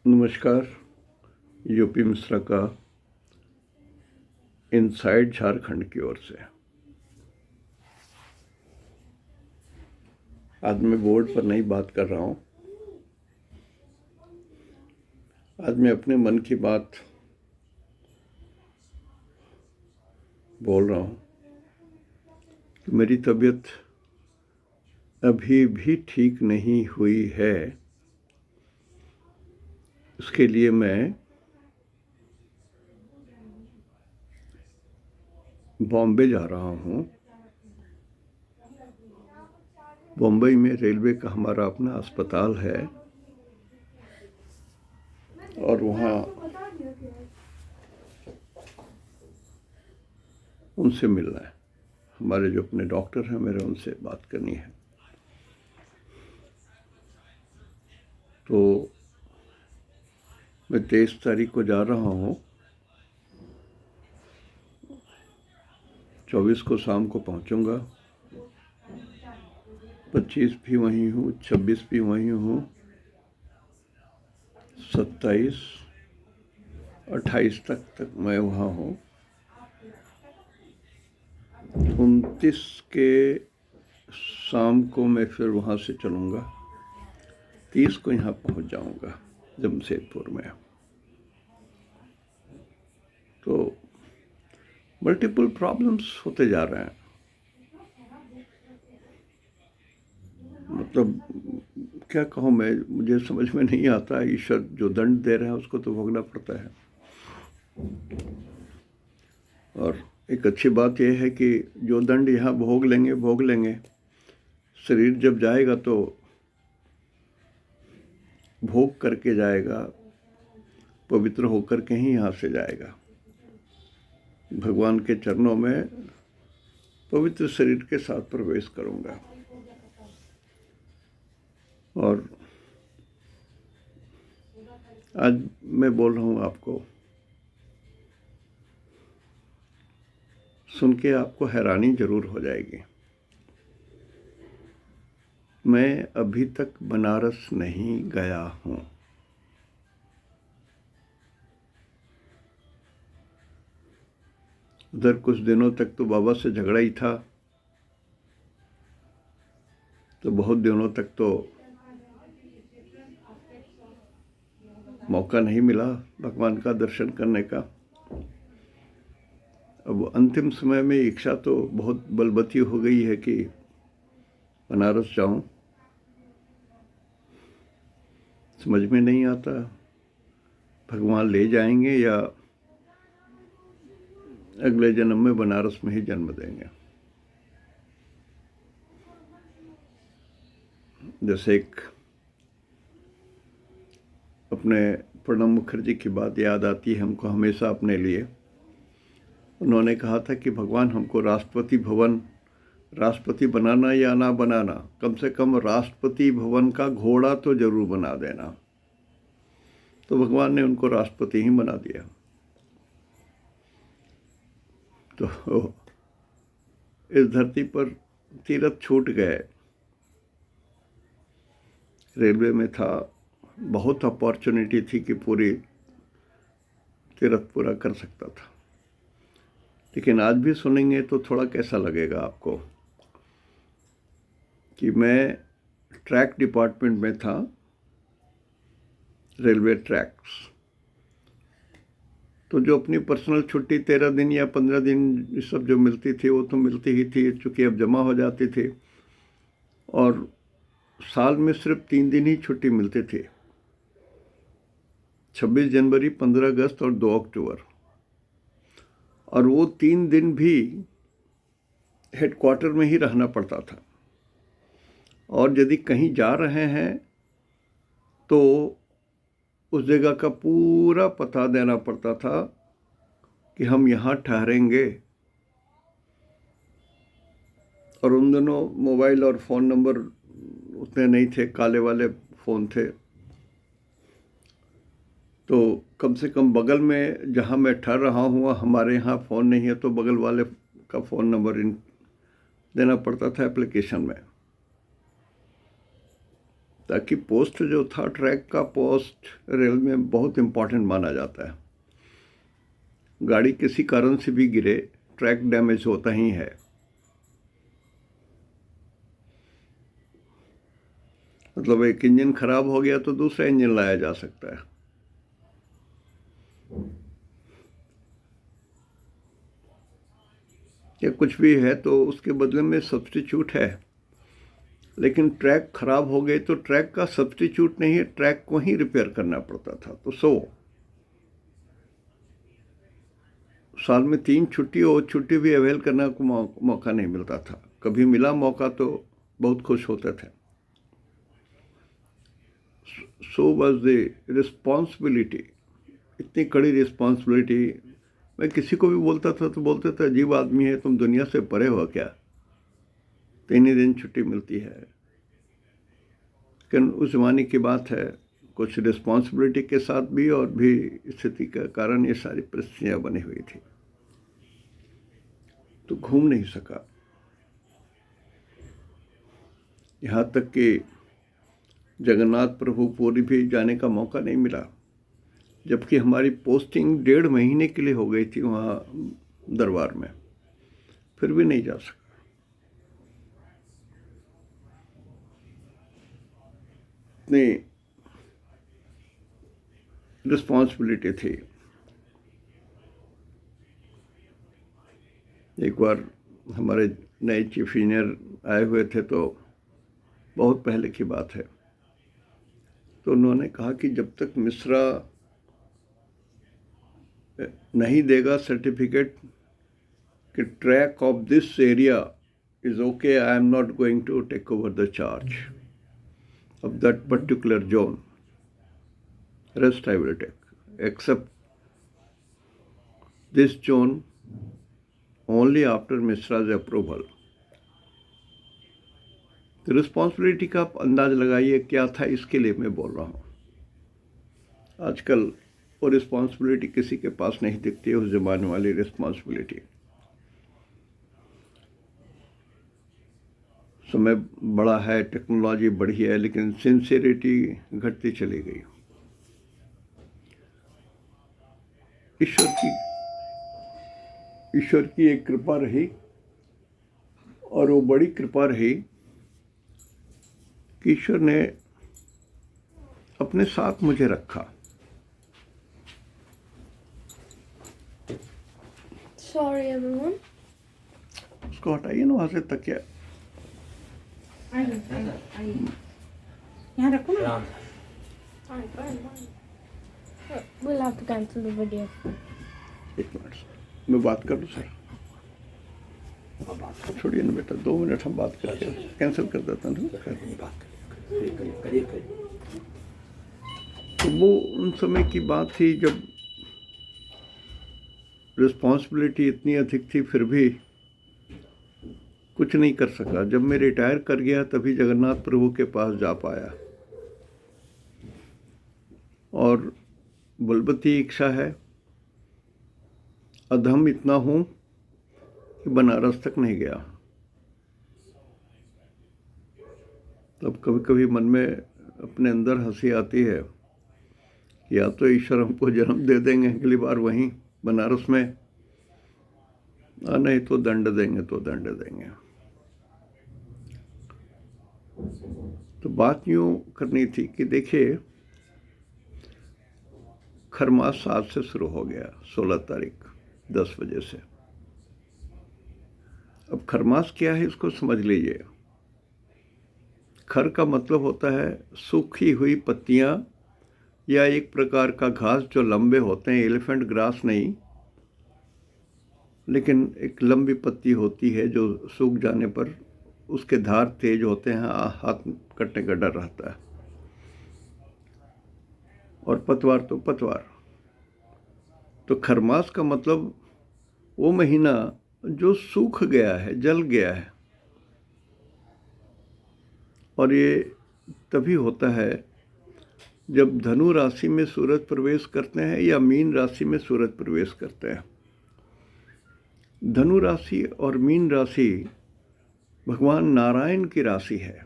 नमस्कार। यूपी मिश्रा का इनसाइड झारखंड की ओर से आज मैं बोर्ड पर नहीं बात कर रहा हूँ। आज मैं अपने मन की बात बोल रहा हूँ कि मेरी तबीयत अभी भी ठीक नहीं हुई है। इसके लिए मैं बॉम्बे जा रहा हूँ। बॉम्बे में रेलवे का हमारा अपना अस्पताल है और वहाँ उनसे मिलना है। हमारे जो अपने डॉक्टर हैं, मेरे उनसे बात करनी है। तो मैं 23 तारीख को जा रहा हूँ। 24 को शाम को पहुँचूँगा। 25 भी वहीं हूँ, 26 भी वहीं हूँ, 27, 28 तक मैं वहाँ हूँ। 29 के शाम को मैं फिर वहाँ से चलूँगा। 30 को यहाँ पहुँच जाऊँगा जमशेदपुर में। तो मल्टीपल प्रॉब्लम्स होते जा रहे हैं। मतलब क्या कहूँ मैं, मुझे समझ में नहीं आता। ईश्वर जो दंड दे रहे हैं उसको तो भोगना पड़ता है। और एक अच्छी बात यह है कि जो दंड यहाँ भोग लेंगे, शरीर जब जाएगा तो भोग करके जाएगा, पवित्र होकर के ही यहाँ से जाएगा। भगवान के चरणों में पवित्र शरीर के साथ प्रवेश करूँगा। और आज मैं बोल रहा हूँ आपको, सुन के आपको हैरानी जरूर हो जाएगी। मैं अभी तक बनारस नहीं गया हूँ। उधर कुछ दिनों तक तो बाबा से झगड़ा ही था। तो बहुत दिनों तक तो मौका नहीं मिला भगवान का दर्शन करने का। अब अंतिम समय में इच्छा तो बहुत बलवती हो गई है कि बनारस जाऊं। समझ में नहीं आता भगवान ले जाएंगे या अगले जन्म में बनारस में ही जन्म देंगे। जैसे एक अपने प्रणब मुखर्जी की बात याद आती है हमको हमेशा अपने लिए। उन्होंने कहा था कि भगवान हमको राष्ट्रपति बनाना या ना बनाना, कम से कम राष्ट्रपति भवन का घोड़ा तो जरूर बना देना। तो भगवान ने उनको राष्ट्रपति ही बना दिया। तो इस धरती पर तीरथ छूट गए। रेलवे में था, बहुत अपॉर्चुनिटी थी कि पूरी तीरथ पूरा कर सकता था। लेकिन आज भी सुनेंगे तो थोड़ा कैसा लगेगा आपको कि मैं ट्रैक डिपार्टमेंट में था, रेलवे ट्रैक्स। तो जो अपनी पर्सनल छुट्टी 13 दिन या 15 दिन सब जो मिलती थी वो तो मिलती ही थी, चूँकि अब जमा हो जाती थी। और साल में सिर्फ 3 दिन ही छुट्टी मिलती थी, 26 जनवरी, 15 अगस्त और 2 अक्टूबर। और वो 3 दिन भी हेडक्वार्टर में ही रहना पड़ता था। और यदि कहीं जा रहे हैं तो उस जगह का पूरा पता देना पड़ता था कि हम यहाँ ठहरेंगे। और उन दिनों मोबाइल और फ़ोन नंबर उतने नहीं थे, काले वाले फ़ोन थे। तो कम से कम बगल में जहाँ मैं ठहर रहा हूँ हमारे यहाँ फ़ोन नहीं है, तो बगल वाले का फ़ोन नंबर देना पड़ता था एप्लीकेशन में। ताकि पोस्ट जो था, ट्रैक का पोस्ट रेल में बहुत इम्पोर्टेंट माना जाता है। गाड़ी किसी कारण से भी गिरे, ट्रैक डैमेज होता ही है। मतलब एक इंजन खराब हो गया तो दूसरा इंजन लाया जा सकता है। या कुछ भी है तो उसके बदले में सब्स्टिट्यूट है। लेकिन ट्रैक खराब हो गए तो ट्रैक का सब्स्टिट्यूट नहीं है, ट्रैक को ही रिपेयर करना पड़ता था। तो साल में 3 छुट्टी, और छुट्टी भी अवेल करने को मौका नहीं मिलता था। कभी मिला मौका तो बहुत खुश होते थे। सो वॉज द रिस्पॉन्सिबिलिटी, इतनी कड़ी रिस्पॉन्सिबिलिटी। मैं किसी को भी बोलता था तो बोलते थे अजीब आदमी है, तुम दुनिया से परे हो क्या, 3 ही दिन छुट्टी मिलती है। लेकिन उस ज़माने की बात है, कुछ रिस्पॉन्सिबिलिटी के साथ भी और भी स्थिति के कारण ये सारी परिस्थितियाँ बनी हुई थी, तो घूम नहीं सका। यहाँ तक कि जगन्नाथ प्रभु पुरी भी जाने का मौका नहीं मिला, जबकि हमारी पोस्टिंग 1.5 महीने के लिए हो गई थी वहाँ दरबार में, फिर भी नहीं जा सका। इतनी रिस्पॉन्सिबिलिटी थी। एक बार हमारे नए चीफ इंजीनियर आए हुए थे, तो बहुत पहले की बात है, तो उन्होंने कहा कि जब तक मिश्रा नहीं देगा सर्टिफिकेट कि track of this area is okay, I am not going to take over the charge of that particular zone, rest I will take except this zone only after Mishra's approval. तो रिस्पॉन्सिबिलिटी का आप अंदाज लगाइए क्या था, इसके लिए मैं बोल रहा हूँ। आजकल वो रिस्पॉन्सिबिलिटी किसी के पास नहीं दिखती है, उस ज़माने वाली रिस्पॉन्सिबिलिटी। समय बड़ा है, टेक्नोलॉजी बढ़ी है, लेकिन सिंसियरिटी घटती चली गई। ईश्वर की एक कृपा रही, और वो बड़ी कृपा रही कि ईश्वर ने अपने साथ मुझे रखा। Sorry everyone. उसको हटाइए ना वहाँ से तकिया। आइए यहाँ रखो ना। We'll have to cancel the video. एक मिनट मैं बात कर लूँ सर। छोड़िए ना बेटा, 2 मिनट हम बात करके कैंसिल कर देता हूँ। तो वो उन समय की बात थी जब रिस्पॉन्सिबिलिटी इतनी अधिक थी, फिर भी कुछ नहीं कर सका। जब मैं रिटायर कर गया तभी जगन्नाथ प्रभु के पास जा पाया, और बलवती इच्छा है, अधम इतना हूँ कि बनारस तक नहीं गया। तब कभी कभी मन में अपने अंदर हंसी आती है, या तो ईश्वर हमको जन्म दे देंगे अगली बार वहीं बनारस में, नहीं तो दंड देंगे तो दंड देंगे। तो बात यूँ करनी थी कि देखिए, खरमास आज से शुरू हो गया, 16 तारीख 10 बजे से। अब खरमास क्या है इसको समझ लीजिए। खर का मतलब होता है सूखी हुई पत्तियां या एक प्रकार का घास जो लंबे होते हैं, एलिफेंट ग्रास नहीं, लेकिन एक लंबी पत्ती होती है जो सूख जाने पर उसके धार तेज होते हैं, हाथ कटने का डर रहता है। और पतवार तो पतवार। तो खरमास का मतलब वो महीना जो सूख गया है, जल गया है। और ये तभी होता है जब धनु राशि में सूरज प्रवेश करते हैं या मीन राशि में सूरज प्रवेश करते हैं। धनु राशि और मीन राशि भगवान नारायण की राशि है।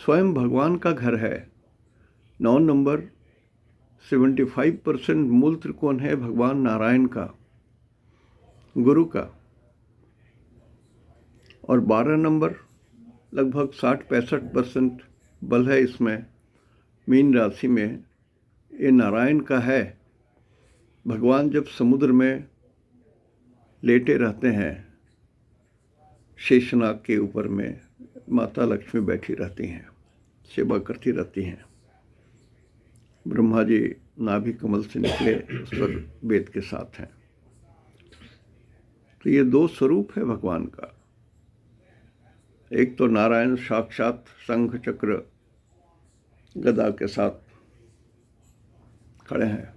स्वयं भगवान का घर है। 9 नंबर 75% मूल त्रिकोण है भगवान नारायण का, गुरु का। और 12 नंबर लगभग 60-65% बल है इसमें, मीन राशि में, ये नारायण का है। भगवान जब समुद्र में लेटे रहते हैं, शेषनाग के ऊपर में माता लक्ष्मी बैठी रहती हैं, सेवा करती रहती हैं। ब्रह्मा जी नाभि कमल से निकले उस पर वेद के साथ हैं। तो ये 2 स्वरूप है भगवान का। एक तो नारायण साक्षात शंख चक्र गदा के साथ खड़े हैं।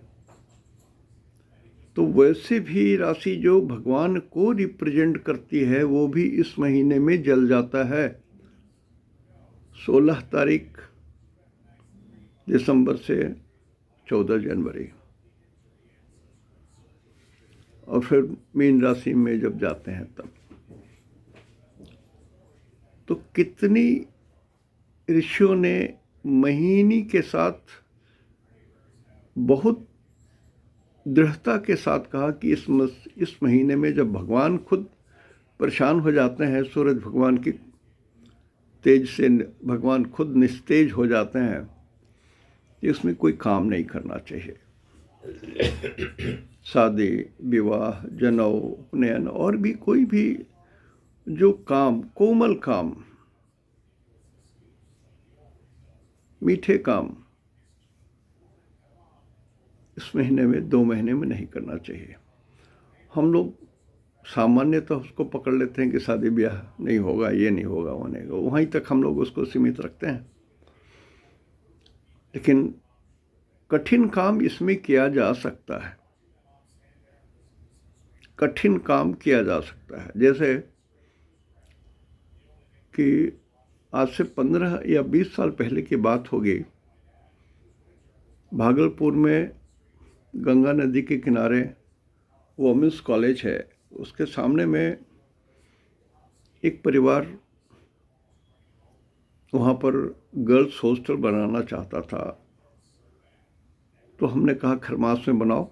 तो वैसे भी राशि जो भगवान को रिप्रेजेंट करती है वो भी इस महीने में जल जाता है। 16 तारीख दिसंबर से 14 जनवरी, और फिर मीन राशि में जब जाते हैं तब। तो कितनी ऋषियों ने महीनी के साथ बहुत दृढ़ता के साथ कहा कि इस महीने में जब भगवान खुद परेशान हो जाते हैं, सूरज भगवान की तेज से भगवान खुद निस्तेज हो जाते हैं, इसमें कोई काम नहीं करना चाहिए। शादी, विवाह, जनेऊ, उपनयन और भी कोई भी जो काम, कोमल काम, मीठे काम इस महीने में, 2 महीने में नहीं करना चाहिए। हम लोग सामान्यतः उसको पकड़ लेते हैं कि शादी ब्याह नहीं होगा, ये नहीं होगा, वो नहीं होगा, वहीं तक हम लोग उसको सीमित रखते हैं। लेकिन कठिन काम इसमें किया जा सकता है, कठिन काम किया जा सकता है। जैसे कि आज से 15 या 20 साल पहले की बात होगी, भागलपुर में गंगा नदी के किनारे वोमेंस कॉलेज है, उसके सामने में एक परिवार वहाँ पर गर्ल्स हॉस्टल बनाना चाहता था। तो हमने कहा खरमास में बनाओ।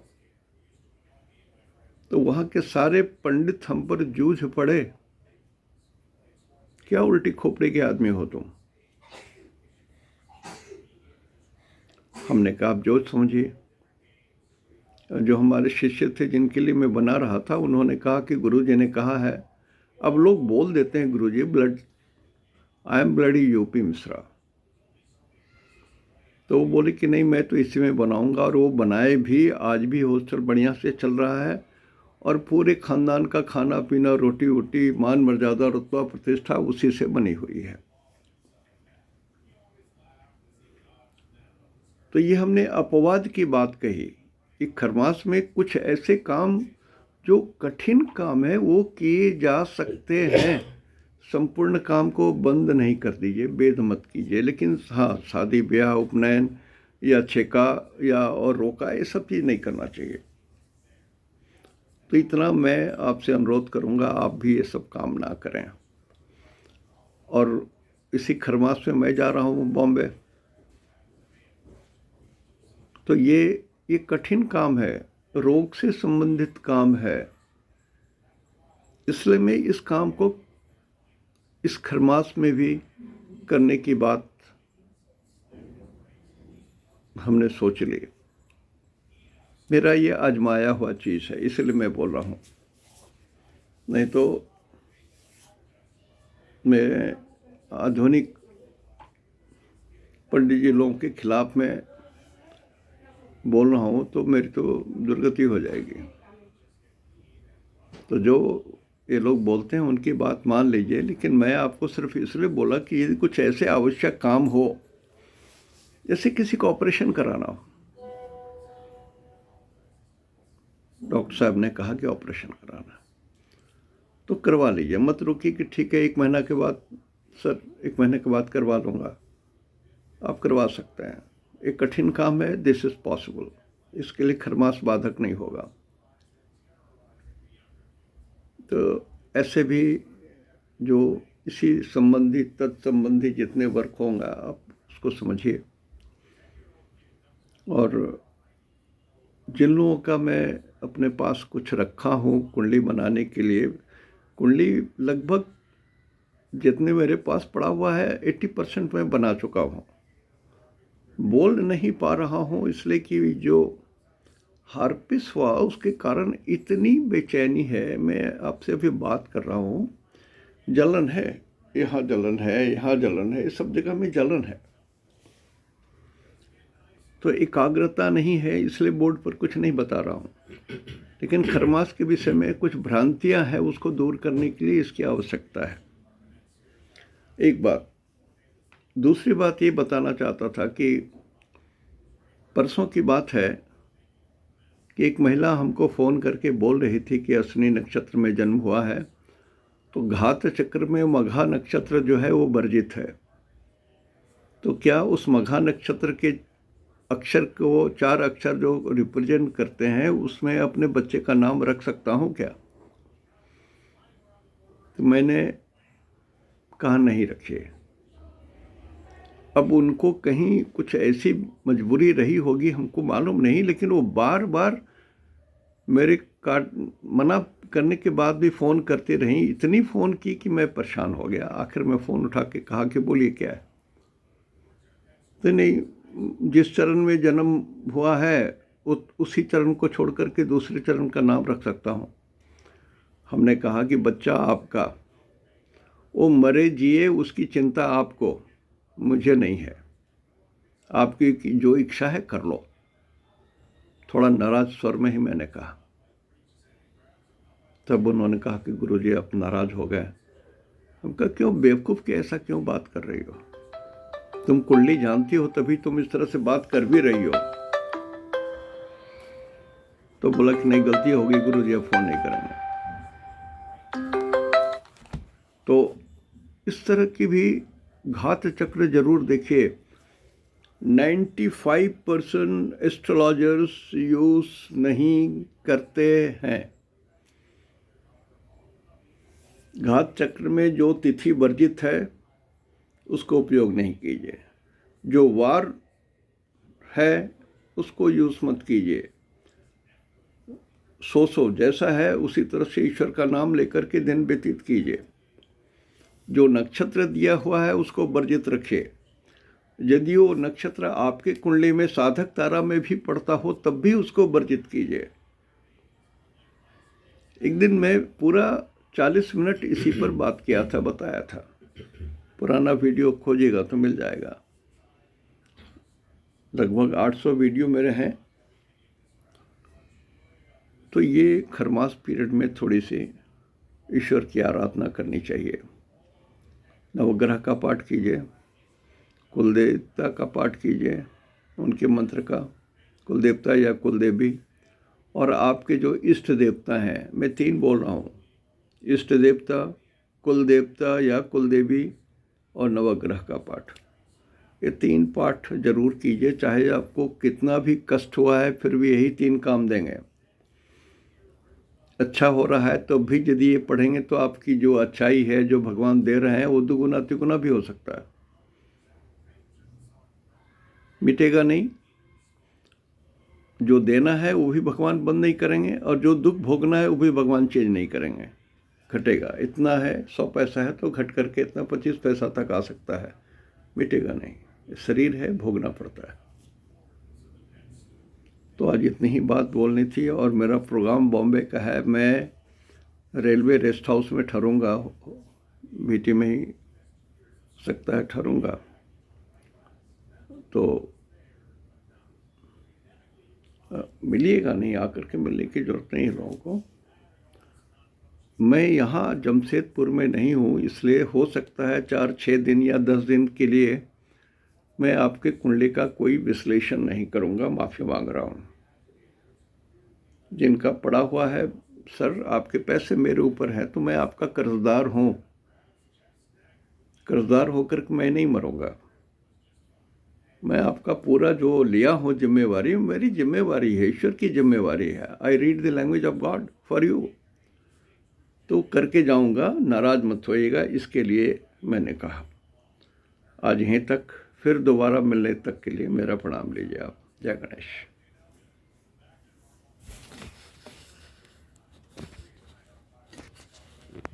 तो वहाँ के सारे पंडित हम पर जूझ पड़े, क्या उल्टी खोपड़ी के आदमी हो तुम। हमने कहा आप जो समझिए। जो हमारे शिष्य थे जिनके लिए मैं बना रहा था, उन्होंने कहा कि गुरुजी ने कहा है। अब लोग बोल देते हैं guruji blood, I am bloody UP Mishra. तो वो बोले कि नहीं, मैं तो इसी में बनाऊंगा। और वो बनाए भी, आज भी हॉस्टल बढ़िया से चल रहा है और पूरे खानदान का खाना पीना, रोटी वोटी, मान मर्यादा, रुतबा प्रतिष्ठा उसी से बनी हुई है। तो ये हमने अपवाद की बात कही कि खरमास में कुछ ऐसे काम जो कठिन काम है वो किए जा सकते हैं। संपूर्ण काम को बंद नहीं कर दीजिए, वेद मत कीजिए। लेकिन हाँ, शादी ब्याह, उपनयन या छेका या और रोका, ये सब चीज़ नहीं करना चाहिए। तो इतना मैं आपसे अनुरोध करूँगा, आप भी ये सब काम ना करें। और इसी खरमास में मैं जा रहा हूँ बॉम्बे। तो ये कठिन काम है, रोग से संबंधित काम है। इसलिए मैं इस काम को इस खरमास में भी करने की बात हमने सोच ली। मेरा ये आजमाया हुआ चीज़ है, इसलिए मैं बोल रहा हूँ। नहीं तो मैं आधुनिक पंडित जी लोगों के खिलाफ में बोल रहा हूँ तो मेरी तो दुर्गति हो जाएगी। तो जो ये लोग बोलते हैं उनकी बात मान लीजिए। लेकिन मैं आपको सिर्फ इसलिए बोला कि यदि कुछ ऐसे आवश्यक काम हो, जैसे किसी को ऑपरेशन कराना हो, डॉक्टर साहब ने कहा कि ऑपरेशन कराना, तो करवा लीजिए। मत रुकिए कि ठीक है 1 महीना के बाद, सर 1 महीने के बाद करवा लूँगा। आप करवा सकते हैं। एक कठिन काम है, दिस इज़ पॉसिबल। इसके लिए खरमास बाधक नहीं होगा। तो ऐसे भी जो इसी संबंधी तत्संबंधी जितने वर्क होंगे आप उसको समझिए। और जिन लोगों का मैं अपने पास कुछ रखा हूँ कुंडली बनाने के लिए, कुंडली लगभग जितने मेरे पास पड़ा हुआ है 80% मैं बना चुका हूँ। बोल नहीं पा रहा हूँ इसलिए कि जो हार्पिस हुआ उसके कारण इतनी बेचैनी है। मैं आपसे अभी बात कर रहा हूँ, जलन है, यहाँ जलन है, यहाँ जलन है, सब जगह में जलन है। तो एकाग्रता नहीं है, इसलिए बोर्ड पर कुछ नहीं बता रहा हूँ। लेकिन खरमास के विषय में कुछ भ्रांतियाँ हैं, उसको दूर करने के लिए इसकी आवश्यकता है। एक बात। दूसरी बात ये बताना चाहता था कि परसों की बात है कि एक महिला हमको फ़ोन करके बोल रही थी कि अश्विनी नक्षत्र में जन्म हुआ है, तो घात चक्र में मघा नक्षत्र जो है वो वर्जित है। तो क्या उस मघा नक्षत्र के अक्षर को, 4 अक्षर जो रिप्रेजेंट करते हैं, उसमें अपने बच्चे का नाम रख सकता हूँ क्या? तो मैंने कहा नहीं रखिए। अब उनको कहीं कुछ ऐसी मजबूरी रही होगी, हमको मालूम नहीं, लेकिन वो बार बार मेरे मना करने के बाद भी फ़ोन करती रही। इतनी फ़ोन की कि मैं परेशान हो गया। आखिर में फ़ोन उठा के कहा कि बोलिए क्या है। तो नहीं, जिस चरण में जन्म हुआ है उसी चरण को छोड़ करके दूसरे चरण का नाम रख सकता हूँ। हमने कहा कि बच्चा आपका, वो मरे जिए उसकी चिंता आपको, मुझे नहीं है। आपकी जो इच्छा है कर लो। थोड़ा नाराज स्वर में ही मैंने कहा। तब उन्होंने कहा कि गुरुजी आप नाराज हो गए। हम कहा क्यों बेवकूफ़ के ऐसा क्यों बात कर रही हो? तुम कुंडली जानती हो तभी तुम इस तरह से बात कर भी रही हो। तो बोला कि नहीं गलती हो गई गुरुजी, अब फ़ोन नहीं करेंगे। तो इस तरह की भी घात चक्र जरूर देखिए। 95% एस्ट्रोलॉजर्स यूज नहीं करते हैं। घात चक्र में जो तिथि वर्जित है उसको उपयोग नहीं कीजिए। जो वार है उसको यूज मत कीजिए। सो जैसा है उसी तरह से ईश्वर का नाम लेकर के दिन व्यतीत कीजिए। जो नक्षत्र दिया हुआ है उसको वर्जित रखिए। यदि वो नक्षत्र आपके कुंडली में साधक तारा में भी पड़ता हो तब भी उसको वर्जित कीजिए। एक दिन मैं पूरा 40 मिनट इसी पर बात किया था, बताया था। पुराना वीडियो खोजिएगा तो मिल जाएगा। लगभग 800 वीडियो मेरे हैं। तो ये खरमास पीरियड में थोड़ी सी ईश्वर की आराधना करनी चाहिए। नवग्रह का पाठ कीजिए, कुलदेवता का पाठ कीजिए, उनके मंत्र का, कुलदेवता या कुलदेवी। और आपके जो इष्ट देवता हैं, मैं 3 बोल रहा हूँ, इष्ट देवता, कुलदेवता या कुलदेवी और नवग्रह का पाठ। ये 3 पाठ जरूर कीजिए। चाहे आपको कितना भी कष्ट हुआ है फिर भी यही 3 काम देंगे। अच्छा हो रहा है तो भी यदि ये पढ़ेंगे तो आपकी जो अच्छाई है जो भगवान दे रहे हैं वो दुगुना तिगुना भी हो सकता है, मिटेगा नहीं। जो देना है वो भी भगवान बंद नहीं करेंगे और जो दुख भोगना है वो भी भगवान चेंज नहीं करेंगे, घटेगा। इतना है 100 पैसा है तो घट करके इतना 25 पैसा तक आ सकता है, मिटेगा नहीं। शरीर है, भोगना पड़ता है। तो आज इतनी ही बात बोलनी थी। और मेरा प्रोग्राम बॉम्बे का है। मैं रेलवे रेस्ट हाउस में ठहरूंगा, वीटी में ही सकता है ठहरूंगा। तो मिलिएगा नहीं, आकर के मिलने की ज़रूरत नहीं है लोगों को। मैं यहाँ जमशेदपुर में नहीं हूँ, इसलिए हो सकता है 4-6 दिन या 10 दिन के लिए मैं आपके कुंडली का कोई विश्लेषण नहीं करूँगा, माफ़ी मांग रहा हूँ। जिनका पड़ा हुआ है सर आपके पैसे मेरे ऊपर है तो मैं आपका कर्जदार हूँ। कर्जदार होकर मैं नहीं मरूँगा। मैं आपका पूरा जो लिया हूँ जिम्मेवारी, मेरी जिम्मेवारी है, ईश्वर की जिम्मेवारी है। I read the language of God for you. तो करके जाऊंगा, नाराज मत होइएगा, इसके लिए मैंने कहा। आज यहीं तक, फिर दोबारा मिलने तक के लिए मेरा प्रणाम लीजिए आप। जय गणेश।